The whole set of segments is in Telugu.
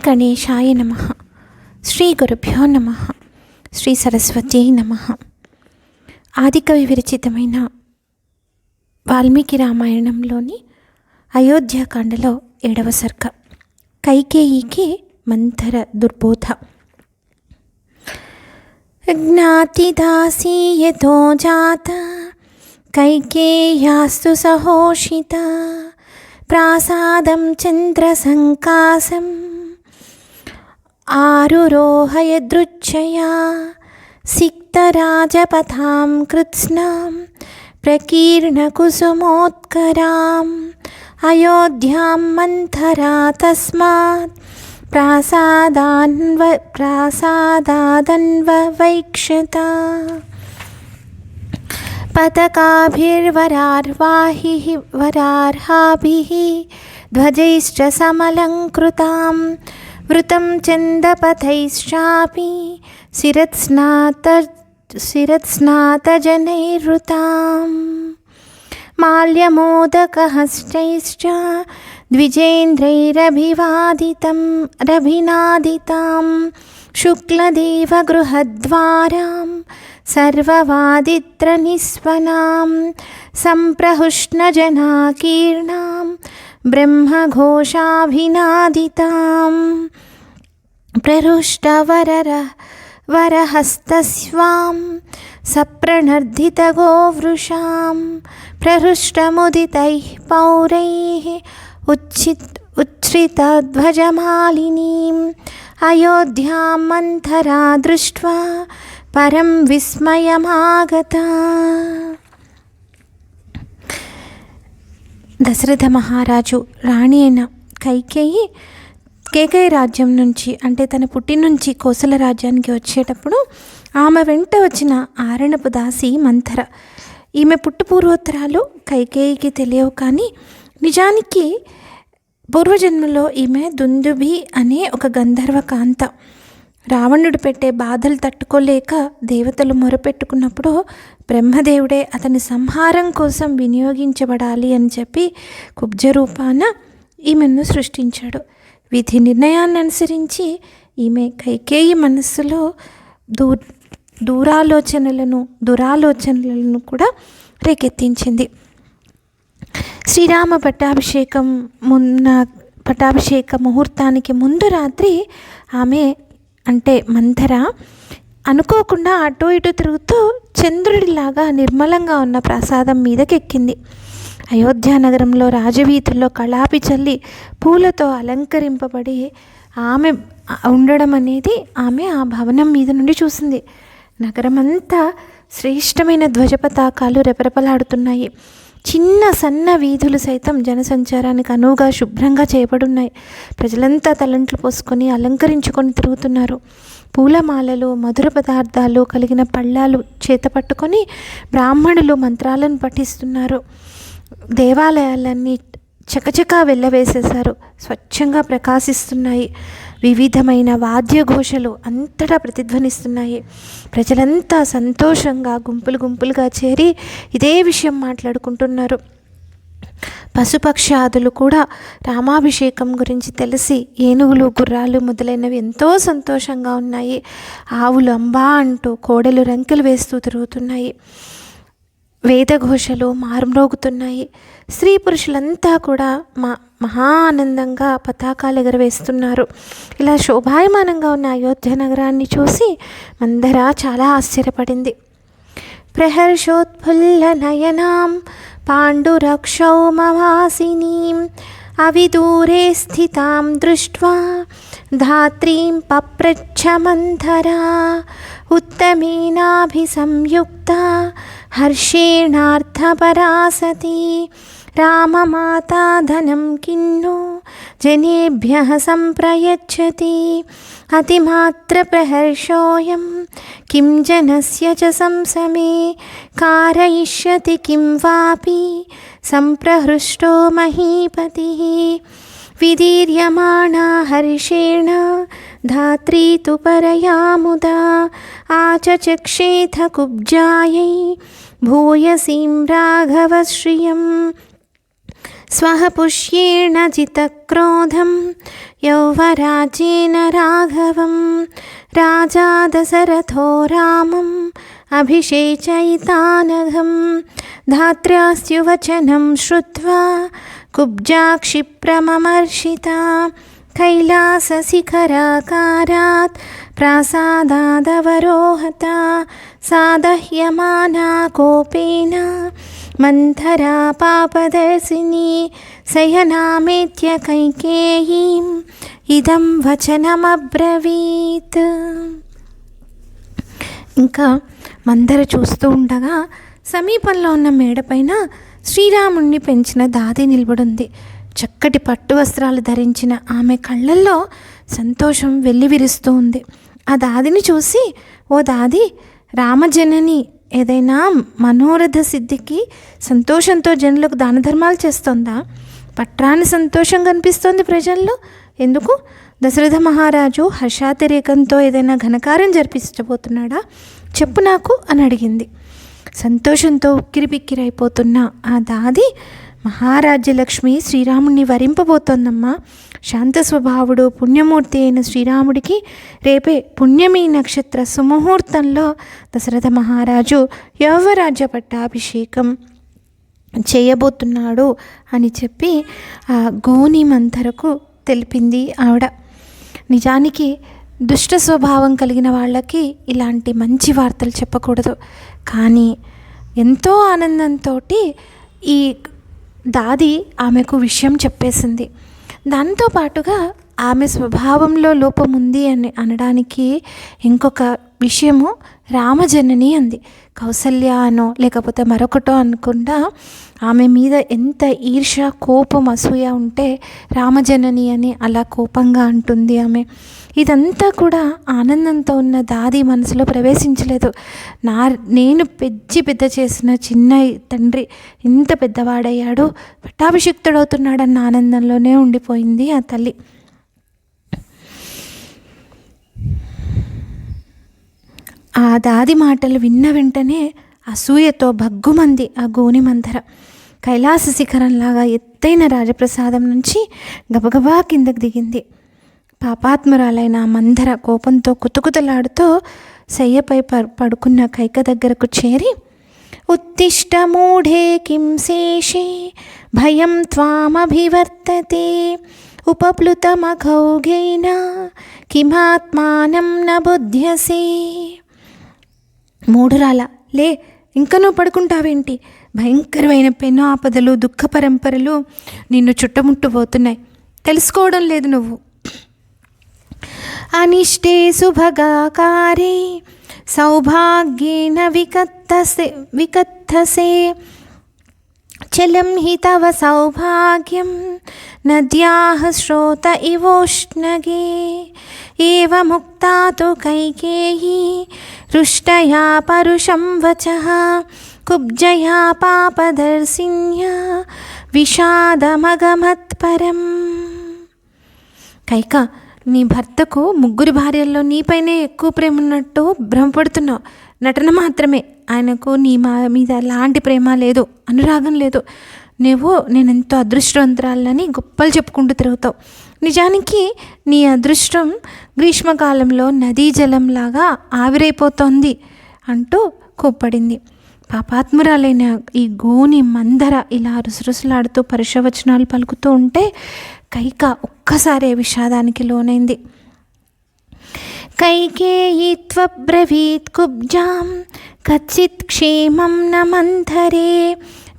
గణేశాయ నమః. శ్రీ గురుభ్యో నమః. శ్రీ సరస్వత్యై నమః. ఆదికవి విరచితమైన వాల్మీకి రామాయణంలోని అయోధ్యాకాండలో 7వ సర్గ. కైకేయికి మంథర దుర్బోధ. జ్ఞాతిదాసీయతో జాత కైకేయాస్తు సహోషిత ప్రాసాదం చంద్రసంకాసం ఆరురోహయదృచ్ఛయా సిక్తరాజపథాం కృత్స్నాం ప్రకీర్ణకుసుమోత్కరాం అయోధ్యాం మంథరా తస్మాత్ ప్రాసాదాదన్వవైక్షత. పతకాభిర్వరార్హాభిః ధ్వజైశ్చ సమలంకృతాం వృతం చందపథైశ్చాపి శిరత్స్నాతజనైర్వృతాం మాల్యమోదకహస్తైశ్చ ద్విజేంద్రైరభినాదితాం శుక్లదేవగృహద్వారాం సర్వవాదిత్రనిస్వనాం సంప్రహుష్ణజనాకీర్ణాం బ్రహ్మఘోషాభినాదితాం ప్రహృష్టవరహస్తస్వాం సప్రణర్ధితగోవృషాం ప్రహృష్టముదితైః పౌరైః ఉచ్ఛ్రితధ్వజమాలినీం అయోధ్యాం మంథరా దృష్ట్వా పరం విస్మయమాగత. దశరథ మహారాజు రాణి అయిన కేకయ రాజ్యం నుంచి, అంటే తన పుట్టి నుంచి కోసల రాజ్యానికి వచ్చేటప్పుడు ఆమె వెంట వచ్చిన ఆరణపు దాసి మంథర. ఈమె పుట్టుపూర్వోత్తరాలు కైకేయికి తెలియవు, కానీ నిజానికి పూర్వజన్మలో ఈమె దుందుభి అనే ఒక గంధర్వ కాంత. రావణుడు పెట్టే బాధలు తట్టుకోలేక దేవతలు మొరపెట్టుకున్నప్పుడు బ్రహ్మదేవుడే అతని సంహారం కోసం వినియోగించబడాలి అని చెప్పి కుబ్జరూపాన ఈమెను సృష్టించాడు. విధి నిర్ణయాన్ని అనుసరించి ఈమె కైకేయి మనస్సులో దురాలోచనలను కూడా రేకెత్తించింది. శ్రీరామ పట్టాభిషేక ముహూర్తానికి ముందు రాత్రి ఆమె, అంటే మంథర, అనుకోకుండా అటు ఇటు తిరుగుతూ చంద్రుడిలాగా నిర్మలంగా ఉన్న ప్రాసాదం మీదకెక్కింది. అయోధ్య నగరంలో రాజవీధుల్లో కళాపి చల్లి పూలతో అలంకరింపబడి ఆమె ఉండడం అనేది ఆమె ఆ భవనం మీద నుండి చూసింది. నగరమంతా శ్రేష్టమైన ధ్వజపతాకాలు రెపరెపలాడుతున్నాయి. చిన్న సన్న వీధులు సైతం జనసంచారానికి అనువుగా శుభ్రంగా చేయబడున్నాయి. ప్రజలంతా తలంట్లు పోసుకొని అలంకరించుకొని తిరుగుతున్నారు. పూలమాలలు, మధుర పదార్థాలు కలిగిన పళ్ళాలు చేత పట్టుకొని బ్రాహ్మణులు మంత్రాలను పఠిస్తున్నారు. దేవాలయాలన్నీ చకచకా వెళ్ళవేసేశారు. స్వచ్ఛంగా ప్రకాశిస్తున్నాయి. వివిధమైన వాద్యఘోషలు అంతటా ప్రతిధ్వనిస్తున్నాయి. ప్రజలంతా సంతోషంగా గుంపులుగా చేరి ఇదే విషయం మాట్లాడుకుంటున్నారు. పశుపక్షాదులు కూడా రామాభిషేకం గురించి తెలిసి ఏనుగులు, గుర్రాలు మొదలైనవి ఎంతో సంతోషంగా ఉన్నాయి. ఆవులు అంబా అంటూ, కోడలు రంకెలు వేస్తూ తిరుగుతున్నాయి. వేదఘోషలు మారుమ్రోగుతున్నాయి. స్త్రీ పురుషులంతా కూడా మహా ఆనందంగా పతాకాలు ఎగరవేస్తున్నారు. ఇలా శోభాయమానంగా ఉన్న అయోధ్య నగరాన్ని చూసి మంథర చాలా ఆశ్చర్యపడింది. ప్రహర్షోత్ఫుల్లనయనాం పాండురక్షౌమవాసినీం అవిదూరే స్థితాం దృష్ట్వా ధాత్రీం పప్రచ్ఛ మంథరా ఉత్తమేనాభిసంయుక్తా హర్షేణార్థపరా సతీ రామమాతా ధనం కిన్నో జనేభ్యః సంప్రయచ్చతి అతిమాత్రప్రహర్షోయం కిం జనస్య చ సంసమే కారయిష్యతి కిం వాపి సంప్రహృష్టో మహీపతిః విదీర్యమాణా హర్షేణ ధాత్రీ తు పరయా ముదా ఆచచక్షేథ కుబ్జాయై భూయసీం రాఘవశ్రియం स्वः पुष्येण जितक्रोधं यौवराज्येन राघवं राजा दशरथो रामम् अभिषेचयितानघं धात्र्यास्युवचनं श्रुत्वा कुब्जा क्षिप्रममर्षिता कैलासशिखराकारात् प्रासादादवरोहता सादह्यमाना कोपेन मन्थरा पापदर्शिनी शयनामेत्य कैकेयीम् इदं वचनमब्रवीत्. ఇంకా మందర చూస్తూ ఉండగా సమీపంలో ఉన్న మేడపైన శ్రీరాముణ్ణి పెంచిన దాది నిలబడింది. చక్కటి పట్టు వస్త్రాలు ధరించిన ఆమె కళ్ళల్లో సంతోషం వెల్లివిరుస్తూ ఉంది. ఆ దాదిని చూసి, ఓ దాది, రామజనని ఏదైనా మనోరథ సిద్ధికి సంతోషంతో జనులకు దాన ధర్మాలు చేస్తుందా? పట్రాని సంతోషం కనిపిస్తోంది ప్రజల్లో. ఎందుకు? దశరథ మహారాజు హర్షాతిరేకంతో ఏదైనా ఘనకార్యం జరిపించబోతున్నాడా? చెప్పు నాకు అని అడిగింది. సంతోషంతో ఉక్కిరిబిక్కిరైపోతున్న ఆ దాది, మహారాజ్యలక్ష్మి శ్రీరాముణ్ణి వరింపబోతోందమ్మా. శాంత స్వభావుడు పుణ్యమూర్తి అయిన శ్రీరాముడికి రేపే పుణ్యమీ నక్షత్ర సుముహూర్తంలో దశరథ మహారాజు యౌవరాజ్య పట్టాభిషేకం చేయబోతున్నాడు అని చెప్పి ఆ గోని మంథరకు తెలిపింది ఆవిడ. నిజానికి దుష్ట స్వభావం కలిగిన వాళ్ళకి ఇలాంటి మంచి వార్తలు చెప్పకూడదు. కానీ ఎంతో ఆనందంతో ఈ దాది ఆమెకు విషయం చెప్పేసింది. దాంతో పాటుగా ఆమె స్వభావంలో లోపం ఉంది అని అనడానికి ఇంకొక విషయము రామజనని అంది. కౌసల్య అనో లేకపోతే మరొకటో అనుకుండా ఆమె మీద ఎంత ఈర్ష, కోపం, అసూయ ఉంటే రామజనని అని అలా కోపంగా అంటుంది ఆమె. ఇదంతా కూడా ఆనందంతో ఉన్న దాది మనసులో ప్రవేశించలేదు. నేను పెద్ద చేసిన చిన్న తండ్రి ఇంత పెద్దవాడయ్యాడు, పట్టాభిషిక్తుడవుతున్నాడన్న ఆనందంలోనే ఉండిపోయింది ఆ తల్లి. ఆ దాది మాటలు విన్న వెంటనే అసూయతో భగ్గుమంది ఆ గోని మందర. కైలాస శిఖరంలాగా ఎత్తైన రాజప్రసాదం నుంచి గబగబా కిందకు దిగింది. పాపాత్మురాలైన మందర కోపంతో కుతుకుతలాడుతూ శయ్యపై పడుకున్న కైక దగ్గరకు చేరి, ఉత్తిష్ట మూఢే కిం శేషే భయం త్వామభివర్తతే ఉపప్లుతమఘౌఘేన కిమాత్మానం న బుధ్యసే. మూఢురాల, లే, ఇంకా నువ్వు పడుకుంటావేంటి? భయంకరమైన పెను ఆపదలు, దుఃఖ పరంపరలు నిన్ను చుట్టముట్టుపోతున్నాయి. తెలుసుకోవడం లేదు నువ్వు. అనిష్టే సుభగాకారే సౌభాగ్యేన వికత్తసే చలం హి తవ సౌభాగ్యం నద్యాః శ్రోత ఇవోష్ణగే. ఏవముక్తా తు కైకేయీ రుష్టయా పరుషం వచః కుబ్జయా పాపదర్శిన్యా విషాదమగమత్పరం. కైక, నీ భర్తకు 3 భార్యల్లో నీపైనే ఎక్కువ ప్రేమ ఉన్నట్టు భ్రమపడుతున్నావు. నటన మాత్రమే. ఆయనకు నీ మీద ఎలాంటి ప్రేమ లేదు, అనురాగం లేదు. నేనెంతో అదృష్టవంతురాలని గొప్పలు చెప్పుకుంటూ తిరుగుతావు. నిజానికి నీ అదృష్టం గ్రీష్మకాలంలో నదీ జలంలాగా ఆవిరైపోతోంది అంటూ కోప్పడింది. పాపాత్మురాలైన ఈ గోని మందర ఇలా రుసరుసలాడుతూ పరుషవచనాలు పలుకుతూ ఉంటే కైక ఒక్కసారే విషాదానికి లోనైంది. కైకేయీ త్వబ్రవీత్ కుబ్జాం కచ్చిత్ క్షేమం న మంథరే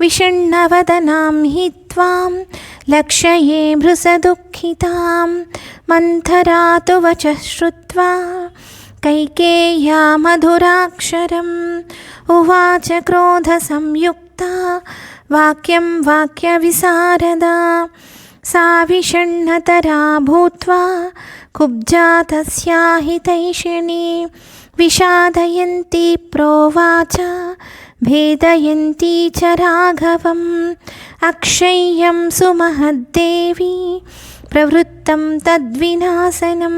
విషణ్ణవదనాం హి త్వాం లక్ష్యయే భృశదుఃఖితాం. మంథరా తు వచః శ్రుత్వా కైకేయ్యా మధురాక్షరం ఉవాచ క్రోధ సంయుక్తా వాక్యం వాక్య విశారదా. సా విషణ్ణతరా భూత్వా కుబ్జా తస్యా హితైషిణీ విషాదయంతి ప్రోవాచ భేదయంతి చ రాఘవం. అక్షయ్యం సుమహద్దేవి ప్రవృత్తం తద్వినాశనం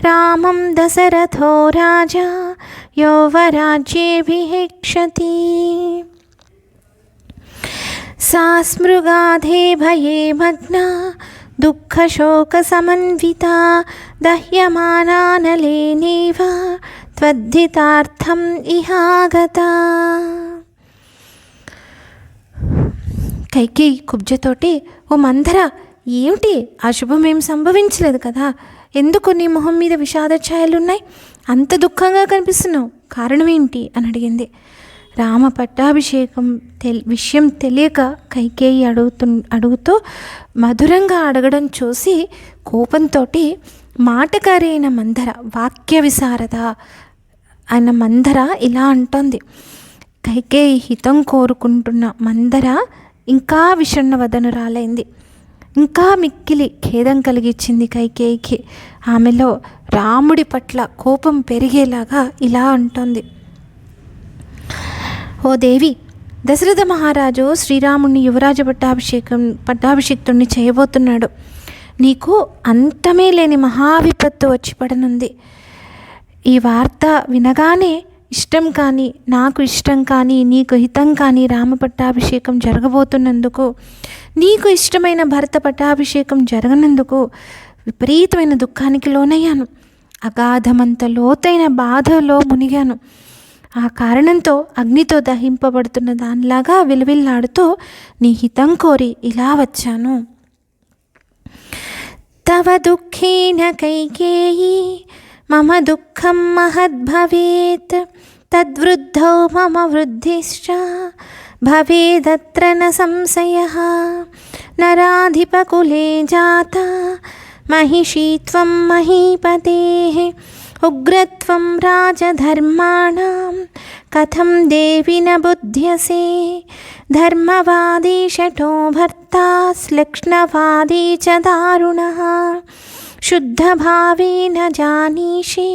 రామం దశరథో రాజా యౌవరాజ్యే విహేక్షతి. सा स्मृगाधे भये मग्ना दुःखशोकसमन्विता दह्यमानानलेनेव त्वद्धितार्थम् इहागता. కైకేయి కుబ్జతోటి, ఓ మందర, ఏమిటి అశుభమేం సంభవించలేదు కదా, ఎందుకు నీ మొహం మీద విషాద ఛాయలున్నాయి, అంత దుఃఖంగా కనిపిస్తున్నావు, కారణం ఏంటి అని అడిగింది. రామ పట్టాభిషేకం విషయం తెలియక కైకేయి అడుగుతూ మధురంగా అడగడం చూసి కోపంతో మాటకారైన మందర, వాక్య విశారద అయిన మందర ఇలా అంటోంది. కైకేయి హితం కోరుకుంటున్న మందర ఇంకా విషణ్ణవదనురాలైంది. ఇంకా మిక్కిలి ఖేదం కలిగించింది కైకేయికి. ఆమెలో రాముడి పట్ల కోపం పెరిగేలాగా ఇలా అంటోంది. ఓ దేవి, దశరథ మహారాజు శ్రీరాముడిని యువరాజ పట్టాభిషిక్తుణ్ణి చేయబోతున్నాడు. నీకు అంతమే లేని మహావిపత్తు వచ్చి పడనుంది. ఈ వార్త వినగానే ఇష్టం కానీ, నాకు ఇష్టం కానీ, నీకు హితం కానీ రామ పట్టాభిషేకం జరగబోతున్నందుకు, నీకు ఇష్టమైన భరత పట్టాభిషేకం జరగనందుకు విపరీతమైన దుఃఖానికి లోనయ్యాను. అగాధమంత లోతైన బాధలో మునిగాను. ఆ కారణంతో అగ్నితో దహింపబడుతున్న దానిలాగా విలవిల్లాడుతూ నీ హితం కోరి ఇలా వచ్చాను. తవ దుఃఖేన కైకేయీ మమ దుఃఖం మహద్భవేత్ తద్వృద్ధౌ మమ వృద్ధిశ్చ భవేదత్ర న సంశయః. నరాధిపకులే జాతా మహిషీ త్వం మహీపతేః ఉగ్రత్వం రాజధర్మాణం కథం దేవి న బుధ్యసే. ధర్మవాదీ శఠో భర్తా శ్లక్ష్ణవాదీ చ దారుణః. శుద్ధభావేన జానీషి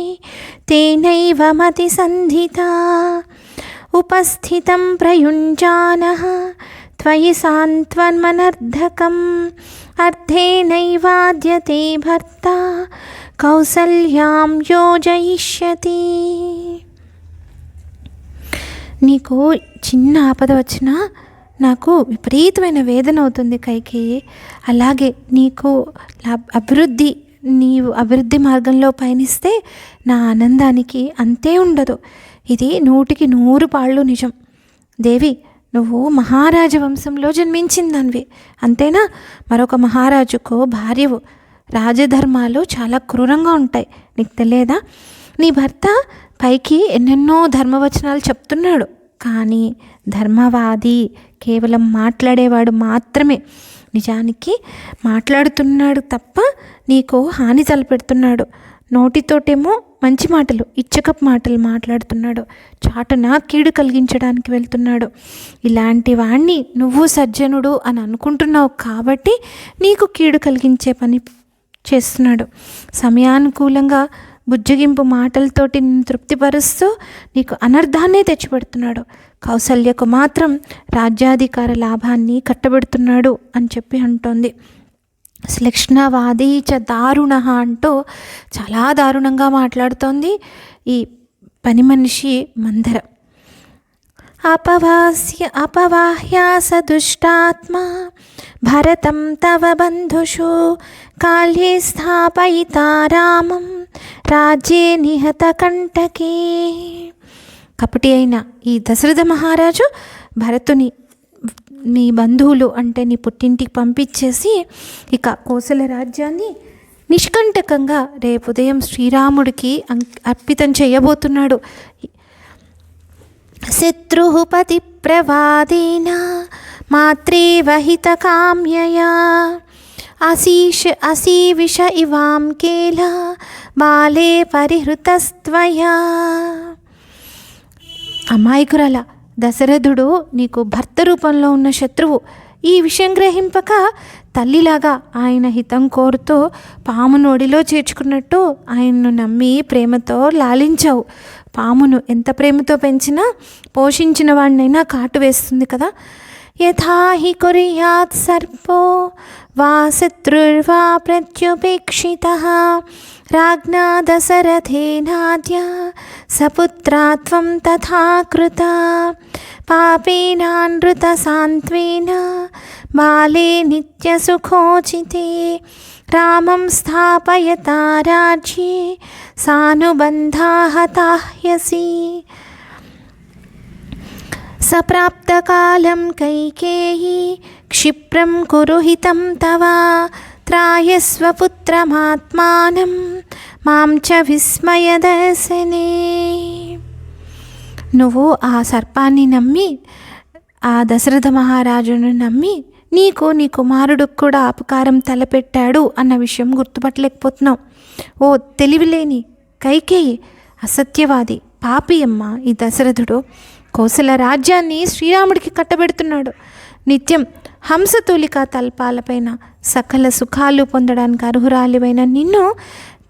తేనైవ మతి సంధితా. ఉపస్థితం ప్రయుంజానః త్వయి సాంత్వన్మనర్ధకం. అర్థేనైవాద్యతే భర్తా కౌసల్యాం యోజయిష్యతి. నీకు చిన్న ఆపద వచ్చినా నాకు విపరీతమైన వేదన అవుతుంది కైకేయి. అలాగే నీకు నీవు అభివృద్ధి మార్గంలో పయనిస్తే నా ఆనందానికి అంతే ఉండదు. ఇది 100కి 100 నిజం. దేవి, నువ్వు మహారాజ వంశంలో జన్మించిందానివి, అంతేనా? మరొక మహారాజుకు భార్యవు. రాజధర్మాలు చాలా క్రూరంగా ఉంటాయి, నీకు తెలియదా? నీ భర్త పైకి ఎన్నెన్నో ధర్మవచనాలు చెప్తున్నాడు, కానీ ధర్మవాది, కేవలం మాట్లాడేవాడు మాత్రమే. నిజానికి మాట్లాడుతున్నాడు తప్ప నీకు హాని తలపెడుతున్నాడు. నోటితోటేమో మంచి మాటలు, ఇచ్చకపు మాటలు మాట్లాడుతున్నాడు, చాటున కీడు కలిగించడానికి వెళ్తున్నాడు. ఇలాంటి వాణ్ణి నువ్వు సజ్జనుడు అని అనుకుంటున్నావు కాబట్టి నీకు కీడు కలిగించే పని చేస్తున్నాడు. సమయానుకూలంగా బుజ్జగింపు మాటలతోటి నిన్ను తృప్తిపరుస్తూ నీకు అనర్థాన్నే తెచ్చిపెడుతున్నాడు. కౌసల్యకు మాత్రం రాజ్యాధికార లాభాన్ని కట్టబెడుతున్నాడు అని చెప్పి అంటోంది. శ్లక్ష్ణవాదీ చ దారుణ అంటూ చాలా దారుణంగా మాట్లాడుతోంది ఈ పని మనిషి మందర. అపవాహ్యాస దుష్టాత్మా భరతం తవ బంధుషు కాళ్యే స్థాపయితా రామం రాజ్యే నిహత కంటకే. కపటి అయిన ఈ దశరథ మహారాజు భరతుని నీ బంధువులు అంటే నీ పుట్టింటికి పంపించేసి ఇక కోసల రాజ్యాన్ని నిష్కంటకంగా రేపు ఉదయం శ్రీరాముడికి అర్పితం చేయబోతున్నాడు. శత్రుః పతి ప్రవాదేన మాత్రే వహిత కామ్యయా అసీవిష ఇవాం కేల బాలే పరిహృతస్త్వయా. అమాయకురాల, దశరథుడు నీకు భర్త రూపంలో ఉన్న శత్రువు. ఈ విషయం గ్రహింపక తల్లిలాగా ఆయన హితం కోరుతూ పామును ఒడిలో చేర్చుకున్నట్టు ఆయన్ను నమ్మి ప్రేమతో లాలించావు. పామును ఎంత ప్రేమతో పెంచినా పోషించిన వాడినైనా కాటు వేస్తుంది కదా. యథా హి కుర్యాత్ సర్పో వా శత్రుర్వా ప్రత్యుపేక్షితః రాజ్ఞా దశరథేనాద్య సపుత్రా త్వం తథా కృతా పాపేనానృతసాంత్వేన బాలే నిత్యసుఖోచితే రామం స్థాపయతా రాజ్యే సానుబంధాః తాహ్యసి. సప్రాప్తకాలం కైకేయీ క్షిప్రం కురు హితం తవ త్రాయస్వ పుత్రమాత్మానం మాం చ విస్మయదర్శనే. నువ్వు ఆ సర్పాన్ని నమ్మి, ఆ దశరథ మహారాజును నమ్మి నీకు నీ కుమారుడు కూడా అపకారం తలపెట్టాడు అన్న విషయం గుర్తుపట్టలేకపోతున్నావు. ఓ తెలివిలేని కైకేయి, అసత్యవాది, పాపి అమ్మ ఈ దశరథుడు. కోసల రాజ్యాన్ని శ్రీరాముడికి కట్టబెడుతున్నాడు. నిత్యం హంసతూలిక తల్పాలపైన సకల సుఖాలు పొందడానికి అర్హురాలివైన నిన్ను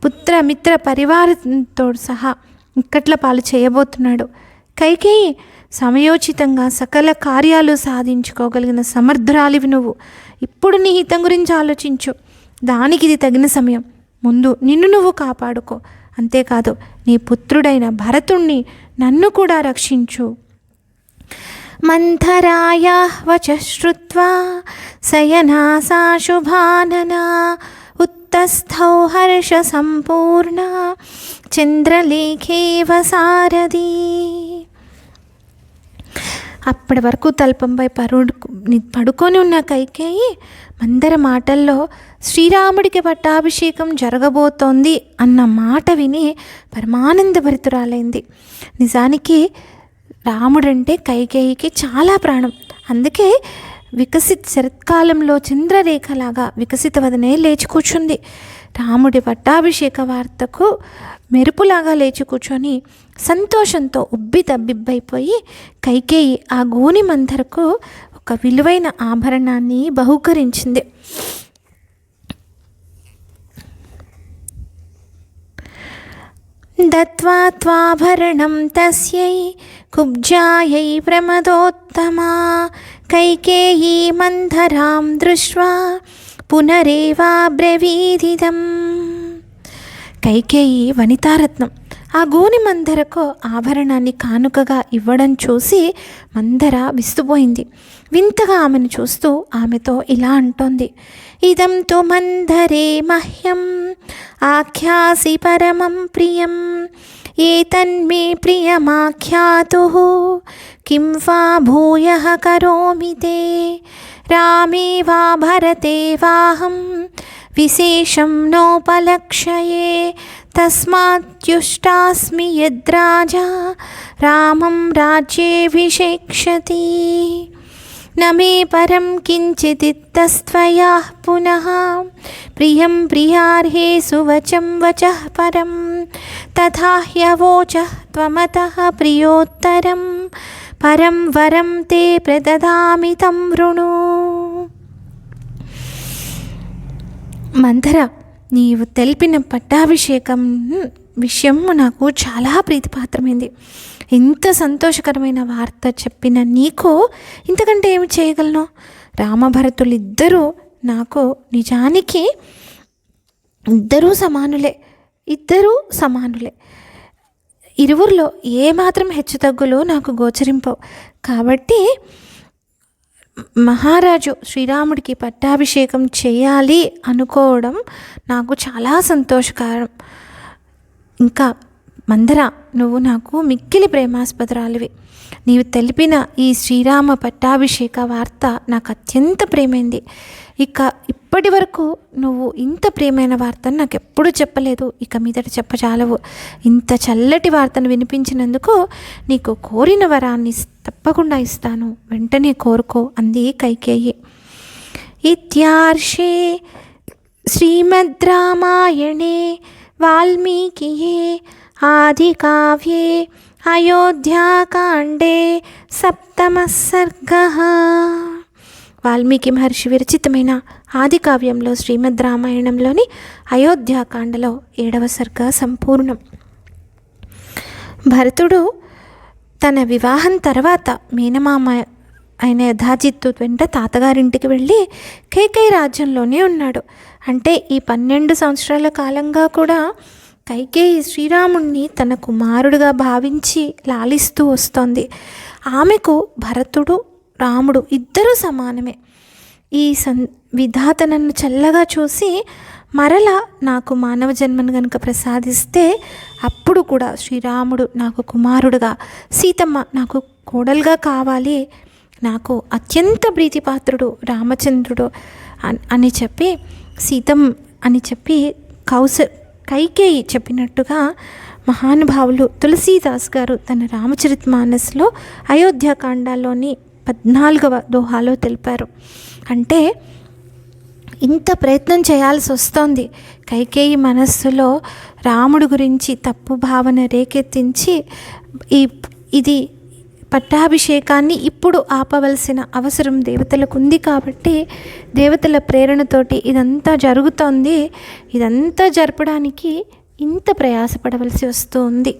పుత్ర మిత్ర పరివారంతో సహా ఇక్కట్ల పాలు చేయబోతున్నాడు. కైకేయి, సమయోచితంగా సకల కార్యాలు సాధించుకోగలిగిన సమర్థురాలివి నువ్వు. ఇప్పుడు నీ హితం గురించి ఆలోచించు. దానికి ఇది తగిన సమయం. ముందు నిన్ను నువ్వు కాపాడుకో. అంతేకాదు నీ పుత్రుడైన భరతుణ్ణి, నన్ను కూడా రక్షించు. మంథరాయాః వచః శ్రుత్వా శయనాసా శుభాననా ఉత్తస్థౌ హర్ష సంపూర్ణ చంద్రలేఖేవ సారథి. అప్పటి వరకు తల్పంపై పడుకొని ఉన్న కైకేయి మందర మాటల్లో శ్రీరాముడికి పట్టాభిషేకం జరగబోతోంది అన్న మాట విని పరమానందభరితురాలైంది. నిజానికి రాముడంటే కైకేయికి చాలా ప్రాణం. అందుకే శరత్కాలంలో చంద్రరేఖలాగా వికసిత వదనే లేచి కూర్చుంది. రాముడి పట్టాభిషేక వార్తకు మెరుపులాగా లేచి కూర్చొని సంతోషంతో ఉబ్బి తబ్బిబ్బైపోయి కైకేయి ఆ గోని మందరకు ఒక విలువైన ఆభరణాన్ని బహూకరించింది. దత్వా త్వాభరణం తస్యై కుబ్జాయై ప్రమదోత్తమా కైకేయీ మంధరాం దృష్ట్వా పునరేవాబ్రవీదిదం. కైకేయి వనితారత్నం ఆ గోని మందరకు ఆభరణాన్ని కానుకగా ఇవ్వడం చూసి మందర విస్తుపోయింది. వింతగా ఆమెను చూస్తూ ఆమెతో ఇలా అంటోంది. ఇదం తు మందరే మహ్యం ఆఖ్యాసి పరమం ప్రియం ఏతన్మే ప్రియమాఖ్యాతుః కిం వా భూయః కరోమి తే రామే వా భరతే వాహం విశేషం నోపలక్ష్యే తస్మాత్యుష్టాస్మి యద్రాజా రామం రాజ్యేభిషేక్షతి న మే పరం కించిదిత్తస్త్వయా పునః ప్రియం ప్రియార్హేషు వచం వచః పరం తథా హ్యవోచః త్వమతః ప్రియోత్తరం పరం వరం తే ప్రదదామి తం వృణు. మందర, నీవు తెలిపిన పట్టాభిషేకం విషయం నాకు చాలా ప్రీతిపాత్రమైంది. ఇంత సంతోషకరమైన వార్త చెప్పిన నీకు ఇంతకంటే ఏమి చేయగలను? రామభరతులు ఇద్దరూ నాకు నిజానికి ఇద్దరూ సమానులే. ఇరువురిలో ఏమాత్రం హెచ్చుతగ్గులు నాకు గోచరింపవు. కాబట్టి మహారాజు శ్రీరాముడికి పట్టాభిషేకం చేయాలి అనుకోవడం నాకు చాలా సంతోషకరం. ఇంకా మందర, నువ్వు నాకు మిక్కిలి ప్రేమాస్పదరాలివి. నీవు తెలిపిన ఈ శ్రీరామ పట్టాభిషేక వార్త నాకు అత్యంత ప్రేమైంది. ఇప్పటి వరకు నువ్వు ఇంత ప్రేమైన వార్తను నాకు ఎప్పుడూ చెప్పలేదు. ఇక మీదట చెప్పజాలవు. ఇంత చల్లటి వార్తను వినిపించినందుకు నీకు కోరిన వరాన్ని తప్పకుండా ఇస్తాను, వెంటనే కోరుకో అంది కైకేయి. ఇత్యార్షే శ్రీమద్ రామాయణే వాల్మీకియే ఆదికావ్యే అయోధ్యాకాండే సప్తమః సర్గః. వాల్మీకి మహర్షి విరచితమైన ఆది కావ్యంలో శ్రీమద్ రామాయణంలోని అయోధ్యాకాండలో 7వ సర్గ సంపూర్ణం. భరతుడు తన వివాహం తర్వాత మేనమామ అయిన యధాజిత్తు వెంట తాతగారింటికి వెళ్ళి కైకేయి రాజ్యంలోనే ఉన్నాడు. అంటే ఈ 12 సంవత్సరాల కాలంగా కూడా కైకేయి శ్రీరాముణ్ణి తన కుమారుడిగా భావించి లాలిస్తూ వస్తోంది. ఆమెకు భరతుడు రాముడు ఇద్దరూ సమానమే. ఈ విధాత నన్ను చల్లగా చూసి మరలా నాకు మానవ జన్మను కనుక ప్రసాదిస్తే అప్పుడు కూడా శ్రీరాముడు నాకు కుమారుడుగా, సీతమ్మ నాకు కోడలుగా కావాలి, నాకు అత్యంత ప్రీతిపాత్రుడు రామచంద్రుడు అని చెప్పి అని చెప్పి కైకేయి చెప్పినట్టుగా మహానుభావులు తులసీదాస్ గారు తన రామచరితమానస్లో అయోధ్యాకాండాల్లోని 14వ దోహాలో తెలిపారు. అంటే ఇంత ప్రయత్నం చేయాల్సి వస్తోంది. కైకేయి మనస్సులో రాముడి గురించి తప్పు భావన రేకెత్తించి ఇది పట్టాభిషేకాన్ని ఇప్పుడు ఆపవలసిన అవసరం దేవతలకు ఉంది కాబట్టి దేవతల ప్రేరణతోటి ఇదంతా జరుగుతోంది. ఇదంతా జరపడానికి ఇంత ప్రయాసపడవలసి వస్తుంది.